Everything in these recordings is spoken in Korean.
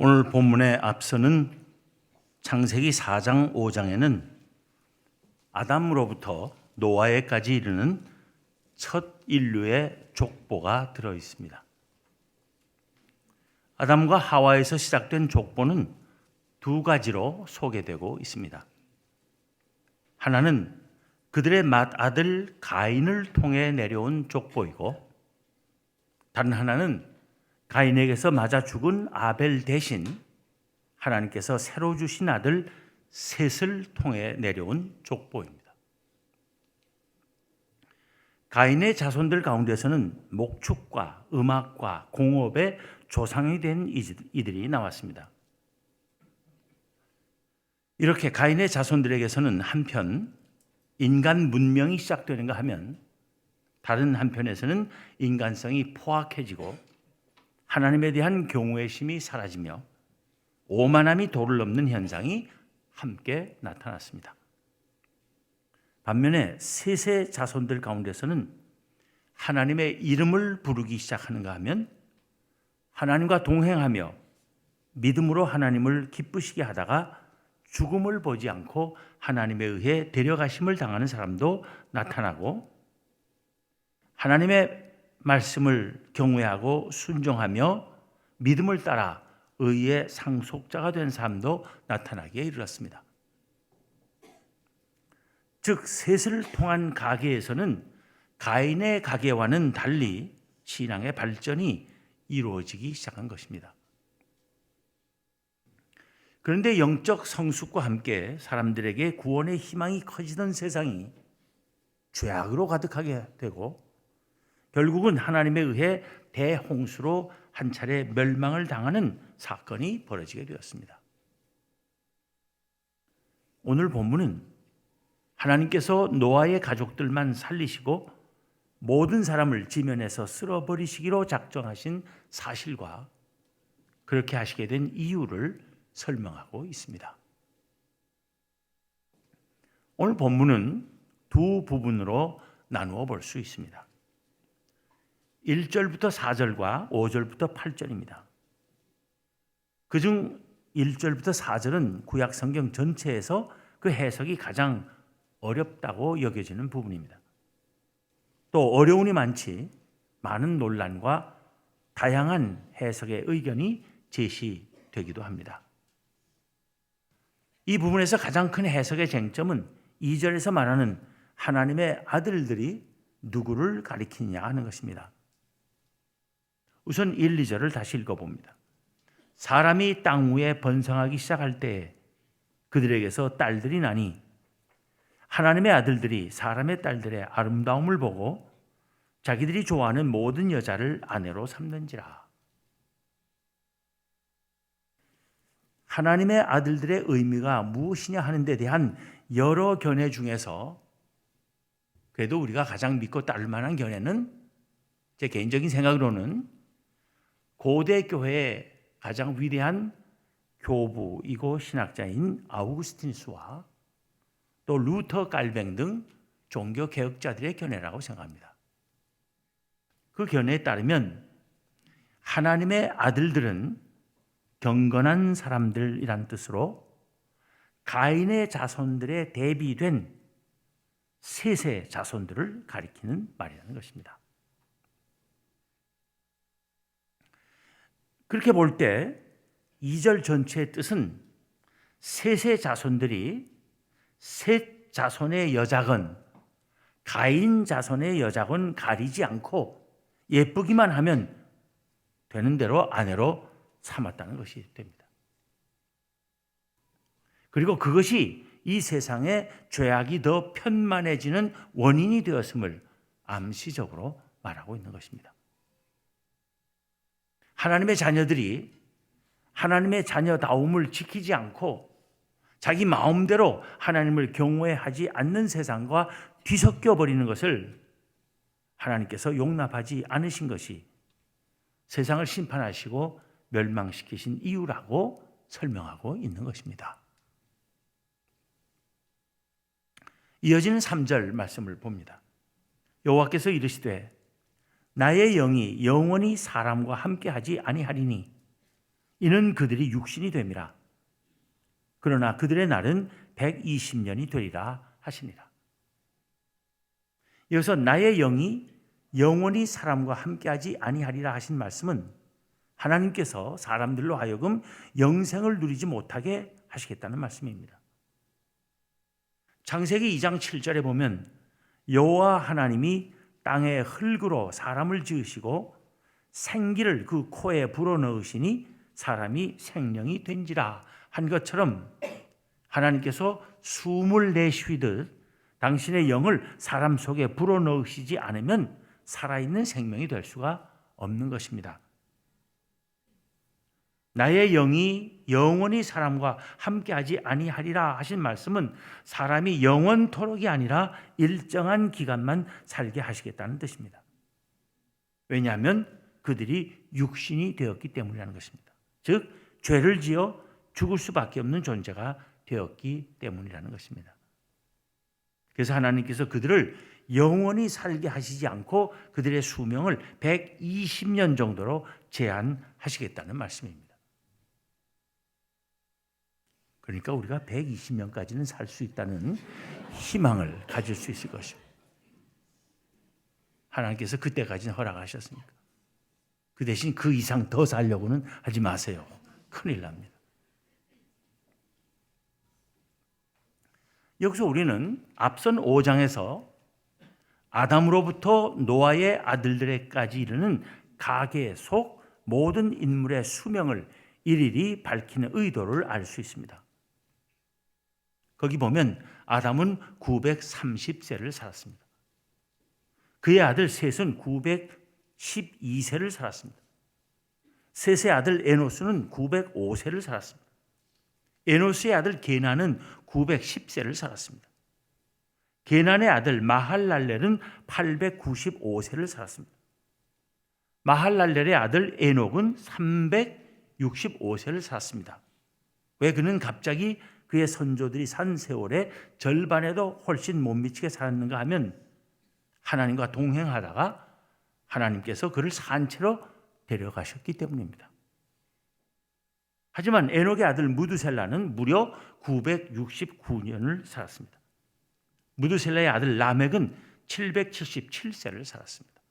오늘 본문에 앞서는 창세기 4장 5장에는 아담으로부터 노아에까지 이르는 첫 인류의 족보가 들어 있습니다. 아담과 하와에서 시작된 족보는 두 가지로 소개되고 있습니다. 하나는 그들의 맏아들 가인을 통해 내려온 족보이고, 다른 하나는 가인에게서 맞아 죽은 아벨 대신 하나님께서 새로 주신 아들 셋을 통해 내려온 족보입니다. 가인의 자손들 가운데서는 목축과 음악과 공업의 조상이 된 이들이 나왔습니다. 이렇게 가인의 자손들에게서는 한편 인간 문명이 시작되는가 하면, 다른 한편에서는 인간성이 포악해지고 하나님에 대한 경외심이 사라지며 오만함이 도를 넘는 현상이 함께 나타났습니다. 반면에 셋의 자손들 가운데서는 하나님의 이름을 부르기 시작하는가 하면, 하나님과 동행하며 믿음으로 하나님을 기쁘시게 하다가 죽음을 보지 않고 하나님에 의해 데려가심을 당하는 사람도 나타나고, 하나님의 말씀을 경외하고 순종하며 믿음을 따라 의의 상속자가 된 사람도 나타나기에 이르렀습니다. 즉 셋을 통한 가계에서는 가인의 가계와는 달리 신앙의 발전이 이루어지기 시작한 것입니다. 그런데 영적 성숙과 함께 사람들에게 구원의 희망이 커지던 세상이 죄악으로 가득하게 되고, 결국은 하나님에 의해 대홍수로 한 차례 멸망을 당하는 사건이 벌어지게 되었습니다. 오늘 본문은 하나님께서 노아의 가족들만 살리시고 모든 사람을 지면에서 쓸어버리시기로 작정하신 사실과 그렇게 하시게 된 이유를 설명하고 있습니다. 오늘 본문은 두 부분으로 나누어 볼 수 있습니다. 1절부터 4절과 5절부터 8절입니다. 그중 1절부터 4절은 구약 성경 전체에서 그 해석이 가장 어렵다고 여겨지는 부분입니다. 또 어려움이 많은 논란과 다양한 해석의 의견이 제시되기도 합니다. 이 부분에서 가장 큰 해석의 쟁점은 2절에서 말하는 하나님의 아들들이 누구를 가리키느냐 하는 것입니다. 우선 1, 2절을 다시 읽어봅니다. 사람이 땅 위에 번성하기 시작할 때에 그들에게서 딸들이 나니 하나님의 아들들이 사람의 딸들의 아름다움을 보고 자기들이 좋아하는 모든 여자를 아내로 삼는지라. 하나님의 아들들의 의미가 무엇이냐 하는 데 대한 여러 견해 중에서 그래도 우리가 가장 믿고 따를 만한 견해는, 제 개인적인 생각으로는 고대 교회의 가장 위대한 교부이고 신학자인 아우구스티누스와 또 루터 갈뱅 등 종교 개혁자들의 견해라고 생각합니다. 그 견해에 따르면 하나님의 아들들은 경건한 사람들이란 뜻으로 가인의 자손들에 대비된 셋의 자손들을 가리키는 말이라는 것입니다. 그렇게 볼 때 2절 전체의 뜻은 셋의 자손들이 셋 자손의 여자건 가인 자손의 여자건 가리지 않고 예쁘기만 하면 되는 대로 아내로 삼았다는 것이 됩니다. 그리고 그것이 이 세상에 죄악이 더 편만해지는 원인이 되었음을 암시적으로 말하고 있는 것입니다. 하나님의 자녀들이 하나님의 자녀다움을 지키지 않고 자기 마음대로 하나님을 경외하지 않는 세상과 뒤섞여 버리는 것을 하나님께서 용납하지 않으신 것이 세상을 심판하시고 멸망시키신 이유라고 설명하고 있는 것입니다. 이어지는 3절 말씀을 봅니다. 여호와께서 이르시되 나의 영이 영원히 사람과 함께하지 아니하리니 이는 그들이 육신이 됨이라. 그러나 그들의 날은 120년이 되리라 하시니라. 여기서 나의 영이 영원히 사람과 함께하지 아니하리라 하신 말씀은 하나님께서 사람들로 하여금 영생을 누리지 못하게 하시겠다는 말씀입니다. 창세기 2장 7절에 보면 여호와 하나님이 땅에 흙으로 사람을 지으시고 생기를 그 코에 불어넣으시니 사람이 생명이 된지라 한 것처럼 하나님께서 숨을 내쉬듯 당신의 영을 사람 속에 불어넣으시지 않으면 살아있는 생명이 될 수가 없는 것입니다. 나의 영이 영원히 사람과 함께하지 아니하리라 하신 말씀은 사람이 영원토록이 아니라 일정한 기간만 살게 하시겠다는 뜻입니다. 왜냐하면 그들이 육신이 되었기 때문이라는 것입니다. 즉 죄를 지어 죽을 수밖에 없는 존재가 되었기 때문이라는 것입니다. 그래서 하나님께서 그들을 영원히 살게 하시지 않고 그들의 수명을 120년 정도로 제한하시겠다는 말씀입니다. 그러니까 우리가 120년까지는 살 수 있다는 희망을 가질 수 있을 것입니다. 하나님께서 그때까지는 허락하셨으니까. 그 대신 그 이상 더 살려고는 하지 마세요. 큰일 납니다. 여기서 우리는 앞선 5장에서 아담으로부터 노아의 아들들에까지 이르는 가계 속 모든 인물의 수명을 일일이 밝히는 의도를 알 수 있습니다. 거기 보면 아담은 930세를 살았습니다. 그의 아들 셋은 912세를 살았습니다. 셋의 아들 에노스는 905세를 살았습니다. 에노스의 아들 게나는 910세를 살았습니다. 게난의 아들 마할랄렐은 895세를 살았습니다. 마할랄렐의 아들 에녹은 365세를 살았습니다. 왜 그는 갑자기 그의 선조들이 산 세월의 절반에도 훨씬 못 미치게 살았는가 하면 하나님과 동행하다가 하나님께서 그를 산채로 데려가셨기 때문입니다. 하지만 에녹의 아들 무드셀라는 무려 969년을 살았습니다. 무드셀라의 아들 라멕은 777세를 살았습니다.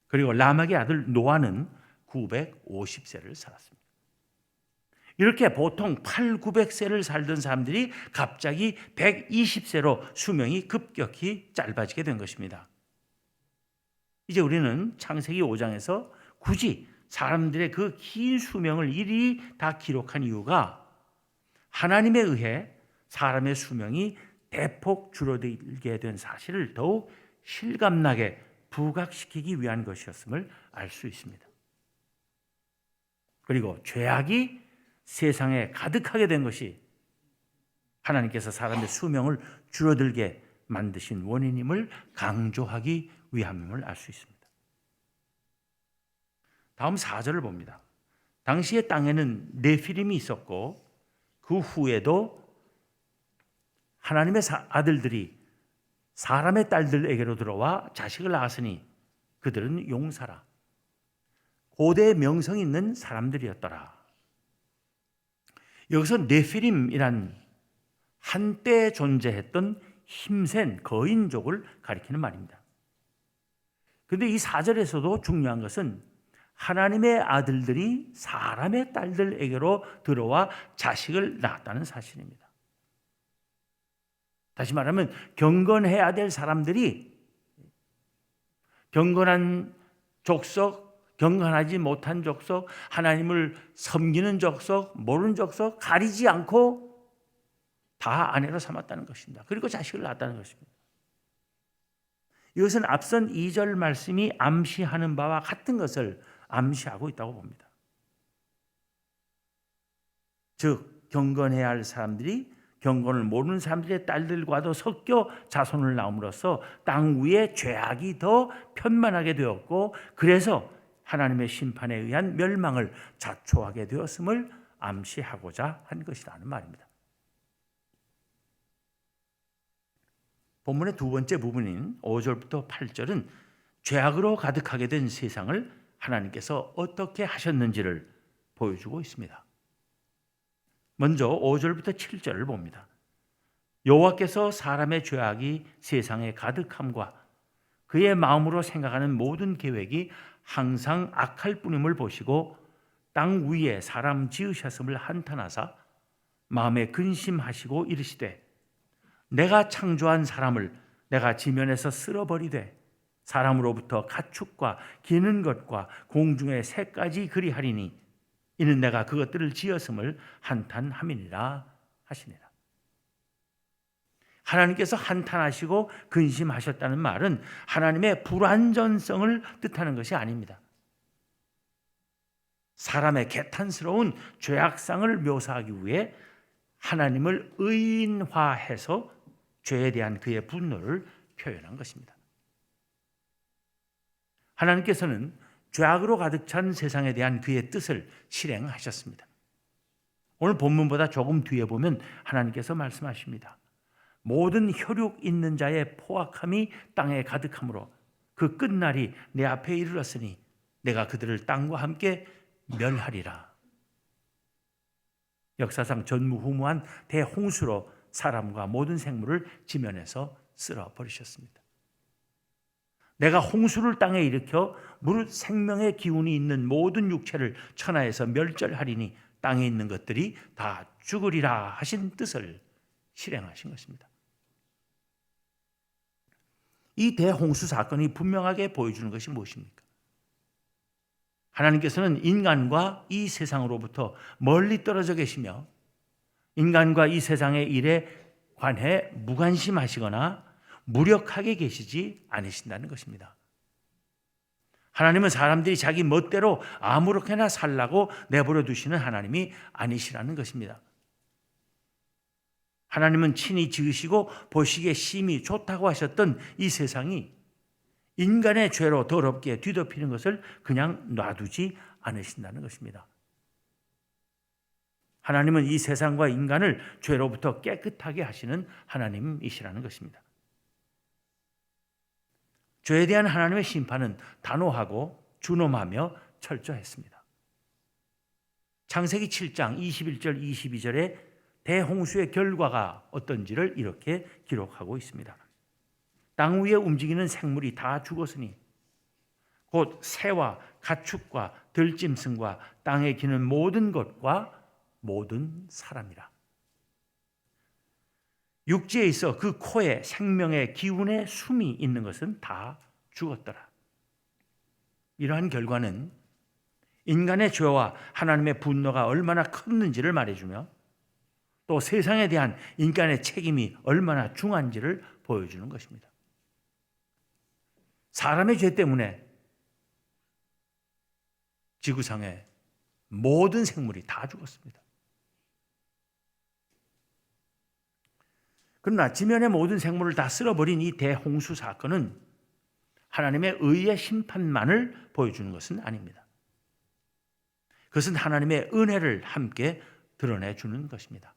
그리고 라멕의 아들 노아는 950세를 살았습니다. 이렇게 보통 800~900세를 살던 사람들이 갑자기 120세로 수명이 급격히 짧아지게 된 것입니다. 이제 우리는 창세기 5장에서 굳이 사람들의 그 긴 수명을 일일이 다 기록한 이유가 하나님에 의해 사람의 수명이 대폭 줄어들게 된 사실을 더욱 실감나게 부각시키기 위한 것이었음을 알 수 있습니다. 그리고 죄악이 세상에 가득하게 된 것이 하나님께서 사람의 수명을 줄어들게 만드신 원인임을 강조하기 위함임을 알 수 있습니다. 다음 4절을 봅니다. 당시의 땅에는 네피림이 있었고 그 후에도 하나님의 아들들이 사람의 딸들에게로 들어와 자식을 낳았으니 그들은 용사라. 고대의 명성이 있는 사람들이었더라. 여기서 네피림이란 한때 존재했던 힘센 거인족을 가리키는 말입니다. 그런데 이 4절에서도 중요한 것은 하나님의 아들들이 사람의 딸들에게로 들어와 자식을 낳았다는 사실입니다. 다시 말하면 경건해야 될 사람들이 경건한 족속, 경건하지 못한 족속, 하나님을 섬기는 족속, 모르는 족속 가리지 않고 다 아내로 삼았다는 것입니다. 그리고 자식을 낳았다는 것입니다. 이것은 앞선 2절 말씀이 암시하는 바와 같은 것을 암시하고 있다고 봅니다. 즉 경건해야 할 사람들이 경건을 모르는 사람들의 딸들과도 섞여 자손을 낳음으로써 땅 위에 죄악이 더 편만하게 되었고 그래서 하나님의 심판에 의한 멸망을 자초하게 되었음을 암시하고자 한 것이라는 말입니다. 본문의 두 번째 부분인 5절부터 8절은 죄악으로 가득하게 된 세상을 하나님께서 어떻게 하셨는지를 보여주고 있습니다. 먼저 5절부터 7절을 봅니다. 여호와께서 사람의 죄악이 세상에 가득함과 그의 마음으로 생각하는 모든 계획이 항상 악할 뿐임을 보시고 땅 위에 사람 지으셨음을 한탄하사 마음에 근심하시고 이르시되 내가 창조한 사람을 내가 지면에서 쓸어버리되 사람으로부터 가축과 기는 것과 공중의 새까지 그리하리니 이는 내가 그것들을 지었음을 한탄함이니라 하시니라. 하나님께서 한탄하시고 근심하셨다는 말은 하나님의 불완전성을 뜻하는 것이 아닙니다. 사람의 개탄스러운 죄악상을 묘사하기 위해 하나님을 의인화해서 죄에 대한 그의 분노를 표현한 것입니다. 하나님께서는 죄악으로 가득 찬 세상에 대한 그의 뜻을 실행하셨습니다. 오늘 본문보다 조금 뒤에 보면 하나님께서 말씀하십니다. 모든 혈육 있는 자의 포악함이 땅에 가득하므로 그 끝날이 내 앞에 이르렀으니 내가 그들을 땅과 함께 멸하리라. 역사상 전무후무한 대홍수로 사람과 모든 생물을 지면에서 쓸어버리셨습니다. 내가 홍수를 땅에 일으켜 무릇 생명의 기운이 있는 모든 육체를 천하에서 멸절하리니 땅에 있는 것들이 다 죽으리라 하신 뜻을 실행하신 것입니다. 이 대홍수 사건이 분명하게 보여주는 것이 무엇입니까? 하나님께서는 인간과 이 세상으로부터 멀리 떨어져 계시며 인간과 이 세상의 일에 관해 무관심하시거나 무력하게 계시지 않으신다는 것입니다. 하나님은 사람들이 자기 멋대로 아무렇게나 살라고 내버려 두시는 하나님이 아니시라는 것입니다. 하나님은 친히 지으시고 보시기에 심히 좋다고 하셨던 이 세상이 인간의 죄로 더럽게 뒤덮이는 것을 그냥 놔두지 않으신다는 것입니다. 하나님은 이 세상과 인간을 죄로부터 깨끗하게 하시는 하나님이시라는 것입니다. 죄에 대한 하나님의 심판은 단호하고 준엄하며 철저했습니다. 창세기 7장 21절 22절에 대홍수의 결과가 어떤지를 이렇게 기록하고 있습니다. 땅 위에 움직이는 생물이 다 죽었으니 곧 새와 가축과 들짐승과 땅에 기는 모든 것과 모든 사람이라. 육지에 있어 그 코에 생명의 기운의 숨이 있는 것은 다 죽었더라. 이러한 결과는 인간의 죄와 하나님의 분노가 얼마나 컸는지를 말해주며 또 세상에 대한 인간의 책임이 얼마나 중한지를 보여주는 것입니다. 사람의 죄 때문에 지구상의 모든 생물이 다 죽었습니다. 그러나 지면의 모든 생물을 다 쓸어버린 이 대홍수 사건은 하나님의 의의 심판만을 보여주는 것은 아닙니다. 그것은 하나님의 은혜를 함께 드러내주는 것입니다.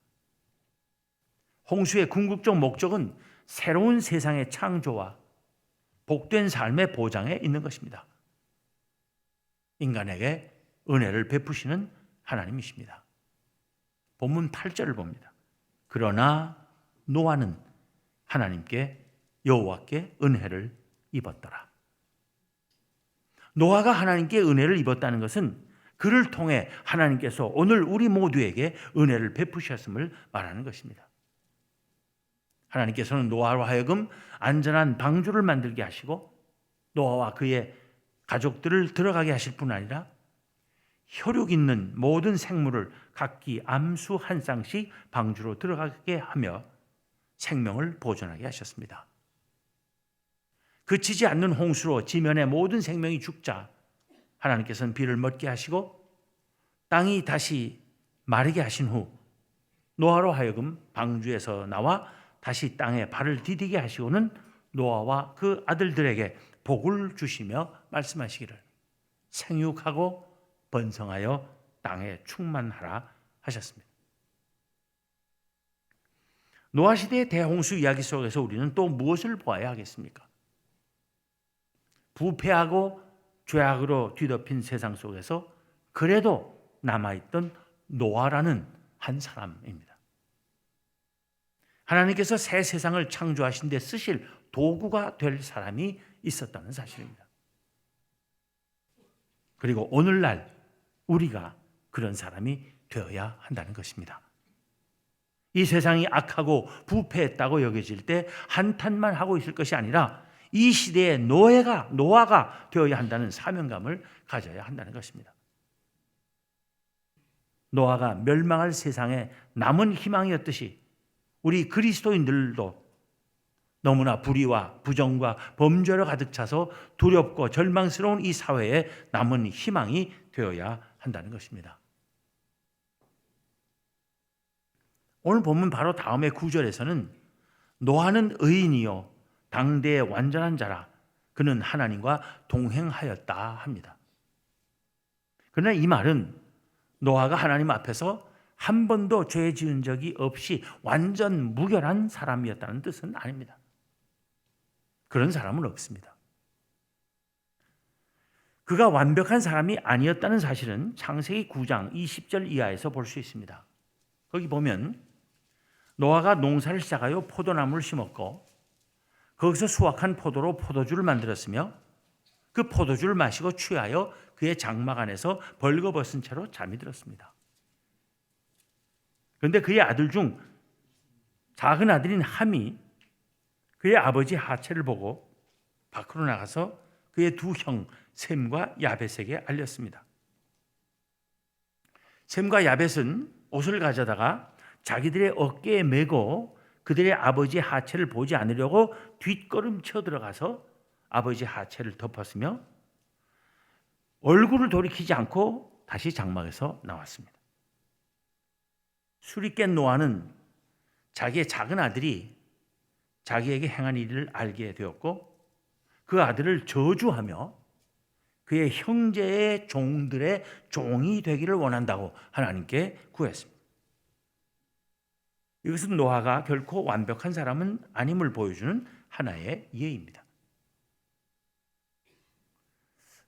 홍수의 궁극적 목적은 새로운 세상의 창조와 복된 삶의 보장에 있는 것입니다. 인간에게 은혜를 베푸시는 하나님이십니다. 본문 8절을 봅니다. 그러나 노아는 하나님께 여호와께 은혜를 입었더라. 노아가 하나님께 은혜를 입었다는 것은 그를 통해 하나님께서 오늘 우리 모두에게 은혜를 베푸셨음을 말하는 것입니다. 하나님께서는 노아로 하여금 안전한 방주를 만들게 하시고 노아와 그의 가족들을 들어가게 하실 뿐 아니라 혈육 있는 모든 생물을 각기 암수 한 쌍씩 방주로 들어가게 하며 생명을 보존하게 하셨습니다. 그치지 않는 홍수로 지면의 모든 생명이 죽자 하나님께서는 비를 멎게 하시고 땅이 다시 마르게 하신 후 노아로 하여금 방주에서 나와 다시 땅에 발을 디디게 하시고는 노아와 그 아들들에게 복을 주시며 말씀하시기를 생육하고 번성하여 땅에 충만하라 하셨습니다. 노아 시대의 대홍수 이야기 속에서 우리는 또 무엇을 보아야 하겠습니까? 부패하고 죄악으로 뒤덮인 세상 속에서 그래도 남아있던 노아라는 한 사람입니다. 하나님께서 새 세상을 창조하신 데 쓰실 도구가 될 사람이 있었다는 사실입니다. 그리고 오늘날 우리가 그런 사람이 되어야 한다는 것입니다. 이 세상이 악하고 부패했다고 여겨질 때 한탄만 하고 있을 것이 아니라 이 시대의 노아가 되어야 한다는 사명감을 가져야 한다는 것입니다. 노아가 멸망할 세상의 남은 희망이었듯이 우리 그리스도인들도 너무나 불의와 부정과 범죄로 가득 차서 두렵고 절망스러운 이 사회에 남은 희망이 되어야 한다는 것입니다. 오늘 본문 바로 다음의 9절에서는 노아는 의인이요 당대의 완전한 자라 그는 하나님과 동행하였다 합니다. 그러나 이 말은 노아가 하나님 앞에서 한 번도 죄 지은 적이 없이 완전 무결한 사람이었다는 뜻은 아닙니다. 그런 사람은 없습니다. 그가 완벽한 사람이 아니었다는 사실은 창세기 9장 20절 이하에서 볼 수 있습니다. 거기 보면 노아가 농사를 시작하여 포도나무를 심었고 거기서 수확한 포도로 포도주를 만들었으며 그 포도주를 마시고 취하여 그의 장막 안에서 벌거벗은 채로 잠이 들었습니다. 그런데 그의 아들 중 작은 아들인 함이 그의 아버지 하체를 보고 밖으로 나가서 그의 두 형 셈과 야벳에게 알렸습니다. 셈과 야벳은 옷을 가져다가 자기들의 어깨에 메고 그들의 아버지 하체를 보지 않으려고 뒷걸음쳐 들어가서 아버지 하체를 덮었으며 얼굴을 돌이키지 않고 다시 장막에서 나왔습니다. 술이 깬 노아는 자기의 작은 아들이 자기에게 행한 일을 알게 되었고 그 아들을 저주하며 그의 형제의 종들의 종이 되기를 원한다고 하나님께 구했습니다. 이것은 노아가 결코 완벽한 사람은 아님을 보여주는 하나의 예입니다.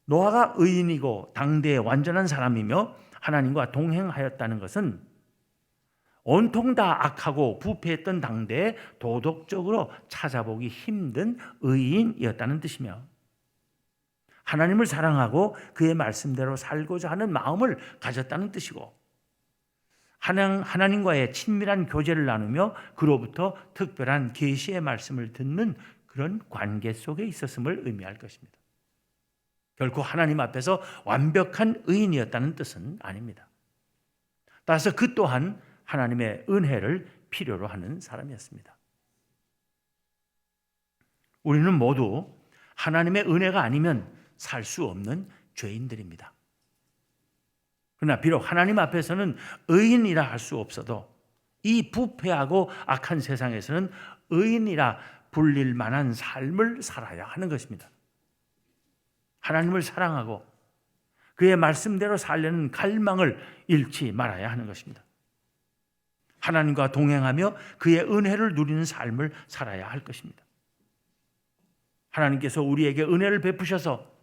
노아가 의인이고 당대의 완전한 사람이며 하나님과 동행하였다는 것은 온통 다 악하고 부패했던 당대에 도덕적으로 찾아보기 힘든 의인이었다는 뜻이며 하나님을 사랑하고 그의 말씀대로 살고자 하는 마음을 가졌다는 뜻이고 하나님과의 친밀한 교제를 나누며 그로부터 특별한 계시의 말씀을 듣는 그런 관계 속에 있었음을 의미할 것입니다. 결코 하나님 앞에서 완벽한 의인이었다는 뜻은 아닙니다. 따라서 그 또한 하나님의 은혜를 필요로 하는 사람이었습니다. 우리는 모두 하나님의 은혜가 아니면 살 수 없는 죄인들입니다. 그러나 비록 하나님 앞에서는 의인이라 할 수 없어도 이 부패하고 악한 세상에서는 의인이라 불릴 만한 삶을 살아야 하는 것입니다. 하나님을 사랑하고 그의 말씀대로 살려는 갈망을 잃지 말아야 하는 것입니다. 하나님과 동행하며 그의 은혜를 누리는 삶을 살아야 할 것입니다. 하나님께서 우리에게 은혜를 베푸셔서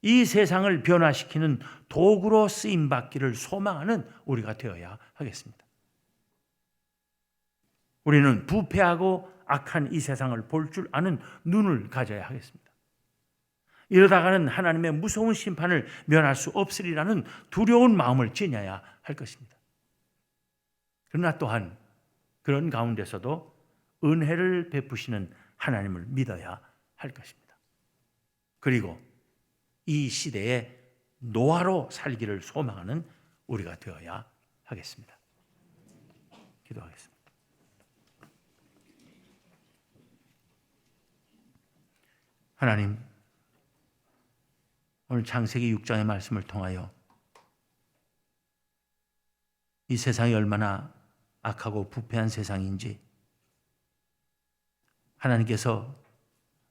이 세상을 변화시키는 도구로 쓰임받기를 소망하는 우리가 되어야 하겠습니다. 우리는 부패하고 악한 이 세상을 볼 줄 아는 눈을 가져야 하겠습니다. 이러다가는 하나님의 무서운 심판을 면할 수 없으리라는 두려운 마음을 지녀야 할 것입니다. 그러나 또한 그런 가운데서도 은혜를 베푸시는 하나님을 믿어야 할 것입니다. 그리고 이 시대에 노아로 살기를 소망하는 우리가 되어야 하겠습니다. 기도하겠습니다. 하나님, 오늘 창세기 6장의 말씀을 통하여 이 세상이 얼마나 악하고 부패한 세상인지, 하나님께서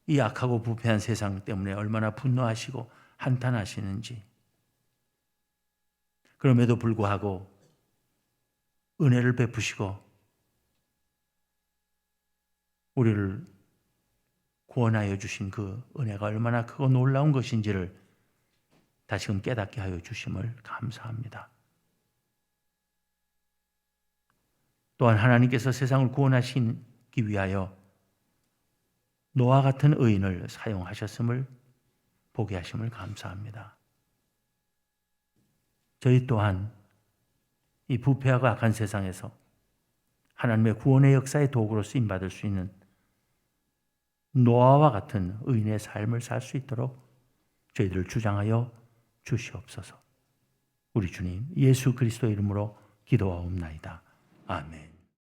이 악하고 부패한 세상 때문에 얼마나 분노하시고 한탄하시는지, 그럼에도 불구하고 은혜를 베푸시고 우리를 구원하여 주신 그 은혜가 얼마나 크고 놀라운 것인지를 다시금 깨닫게 하여 주심을 감사합니다. 또한 하나님께서 세상을 구원하시기 위하여 노아 같은 의인을 사용하셨음을 보게 하심을 감사합니다. 저희 또한 이 부패하고 악한 세상에서 하나님의 구원의 역사의 도구로 쓰임받을 수 있는 노아와 같은 의인의 삶을 살 수 있도록 저희들을 주장하여 주시옵소서. 우리 주님 예수 그리스도의 이름으로 기도하옵나이다. 아멘.